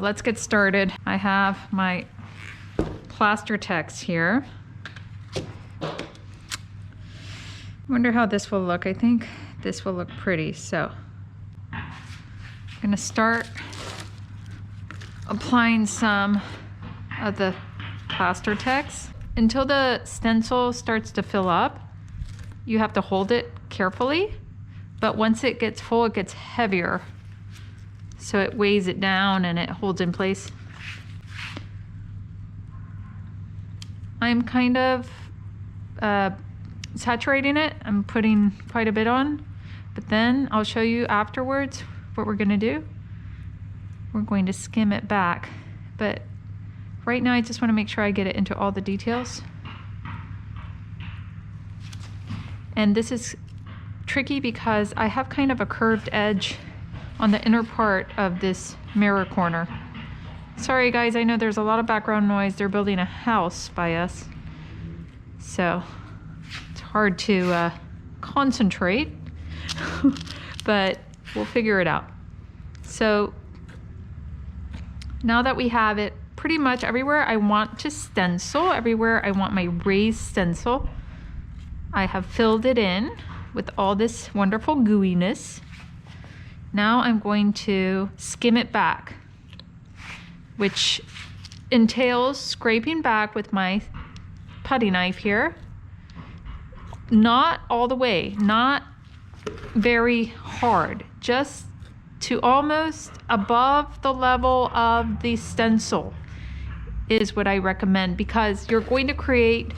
Let's get started. I have my plaster text here. Wonder how this will look. I think this will look pretty. So I'm gonna start applying some of the plaster text. Until the stencil starts to fill up, you have to hold it carefully, but once it gets full, it gets heavier. So it weighs it down and it holds in place. I'm kind of saturating it. I'm putting quite a bit on, but then I'll show you afterwards what we're gonna do. We're going to skim it back, but right now I just wanna make sure I get it into all the details. And this is tricky because I have kind of a curved edge on the inner part of this mirror corner. Sorry guys, I know there's a lot of background noise. They're building a house by us, so it's hard to concentrate, but we'll figure it out. So now that we have it pretty much everywhere I want to stencil, everywhere I want my raised stencil, I have filled it in with all this wonderful gooiness. Now I'm going to skim it back, which entails scraping back with my putty knife here. Not all the way, not very hard, just to almost above the level of the stencil is what I recommend, because you're going to create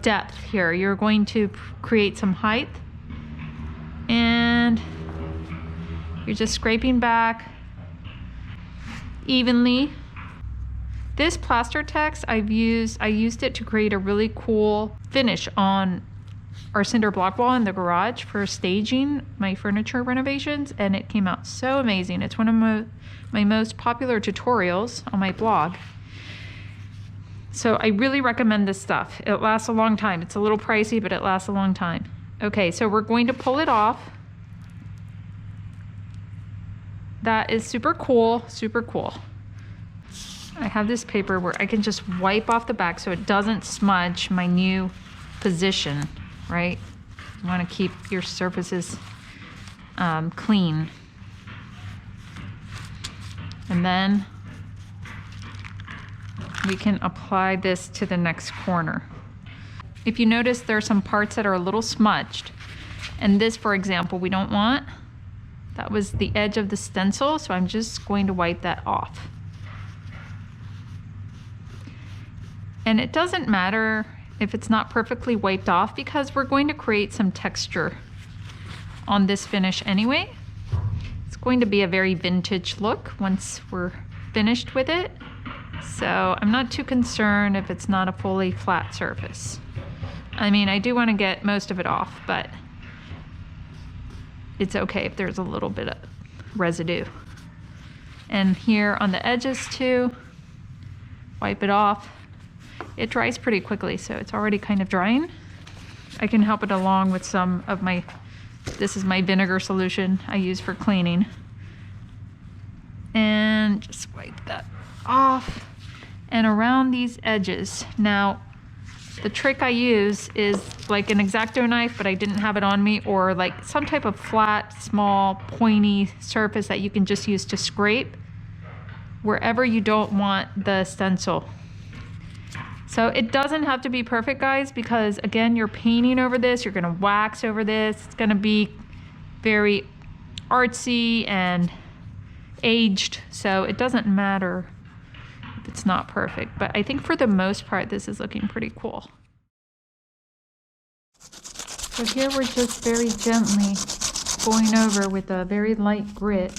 depth here. You're going to create some height, and you're just scraping back evenly. This plaster text I used it to create a really cool finish on our cinder block wall in the garage for staging my furniture renovations, and it came out so amazing. It's one of my most popular tutorials on my blog. So I really recommend this stuff. It lasts a long time. It's a little pricey, but it lasts a long time. Okay, so we're going to pull it off. That is super cool, super cool. I have this paper where I can just wipe off the back so it doesn't smudge my new position, right? You want to keep your surfaces clean. And then we can apply this to the next corner. If you notice, there are some parts that are a little smudged. And this, for example, we don't want. That was the edge of the stencil, so I'm just going to wipe that off. And it doesn't matter if it's not perfectly wiped off, because we're going to create some texture on this finish anyway. It's going to be a very vintage look once we're finished with it. So I'm not too concerned if it's not a fully flat surface. I mean, I do want to get most of it off, but it's okay if there's a little bit of residue. And here on the edges too, wipe it off. It dries pretty quickly, so it's already kind of drying. I can help it along with some of my, this is my vinegar solution I use for cleaning. And just wipe that off and around these edges. Now, the trick I use is like an X-Acto knife, but I didn't have it on me, or like some type of flat, small, pointy surface that you can just use to scrape wherever you don't want the stencil. So it doesn't have to be perfect, guys, because again, you're painting over this, you're gonna wax over this. It's gonna be very artsy and aged, so it doesn't matter if it's not perfect, but I think for the most part, this is looking pretty cool. So here we're just very gently going over with a very light grit,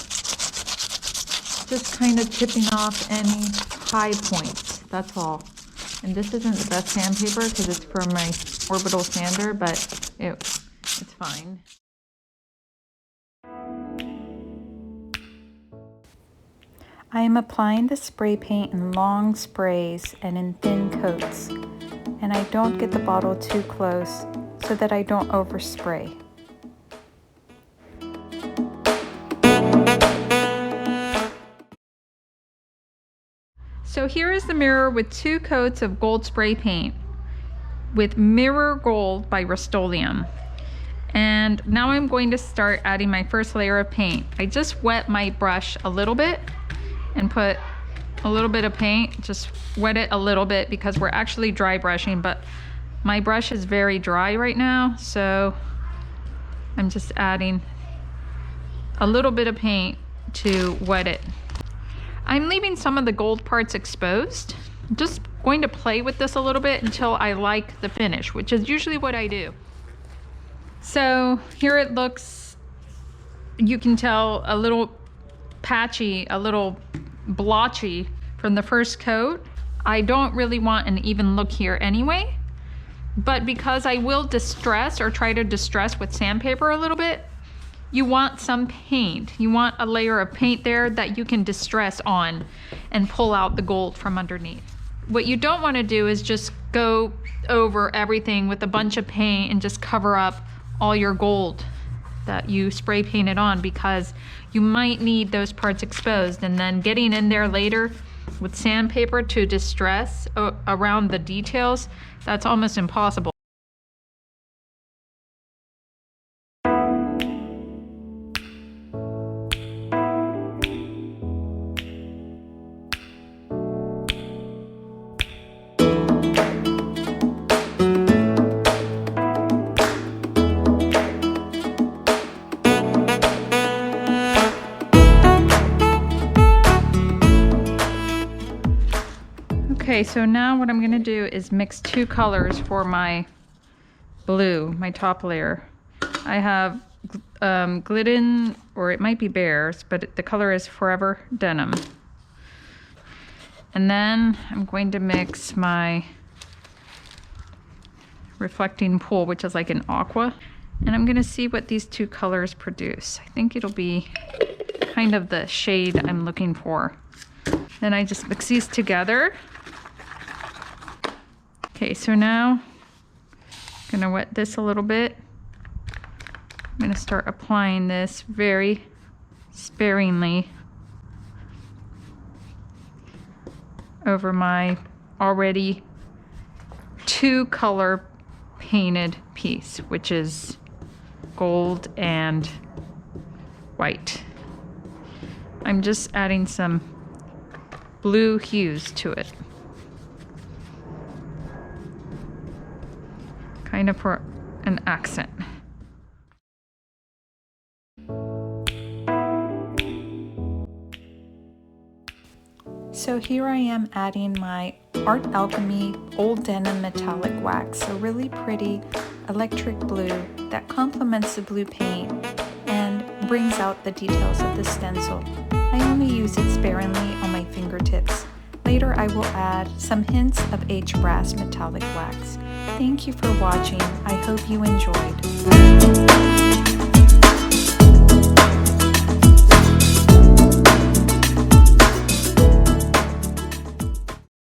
just kind of chipping off any high points, that's all. And this isn't the best sandpaper because it's from my orbital sander, but it's fine. I am applying the spray paint in long sprays and in thin coats, and I don't get the bottle too close so that I don't overspray. So here is the mirror with 2 coats of gold spray paint with Mirror Gold by Rust-Oleum. And now I'm going to start adding my first layer of paint. I just wet my brush a little bit and put a little bit of paint, just wet it a little bit because we're actually dry brushing, but my brush is very dry right now, so I'm just adding a little bit of paint to wet it. I'm leaving some of the gold parts exposed. Just going to play with this a little bit until I like the finish, which is usually what I do. So here it looks, you can tell a little patchy, a little blotchy from the first coat. I don't really want an even look here anyway, but because I will distress or try to distress with sandpaper a little bit, you want some paint. You want a layer of paint there that you can distress on and pull out the gold from underneath. What you don't want to do is just go over everything with a bunch of paint and just cover up all your gold that you spray painted on, because you might need those parts exposed, and then getting in there later with sandpaper to distress around the details, that's almost impossible. Okay, so now what I'm going to do is mix 2 colors for my blue, my top layer. I have Glidden, or it might be Behr's, but the color is Forever Denim. And then I'm going to mix my Reflecting Pool, which is like an aqua. And I'm going to see what these 2 colors produce. I think it'll be kind of the shade I'm looking for. Then I just mix these together. Okay, so now I'm gonna wet this a little bit. I'm gonna start applying this very sparingly over my already 2 color painted piece, which is gold and white. I'm just adding some blue hues to it, kind of for an accent. So here I am adding my Art Alchemy Old Denim Metallic Wax, so really pretty electric blue that complements the blue paint and brings out the details of the stencil. I only use it sparingly on my fingertips. Later I will add some hints of H-Brass Metallic Wax. Thank you for watching. I hope you enjoyed.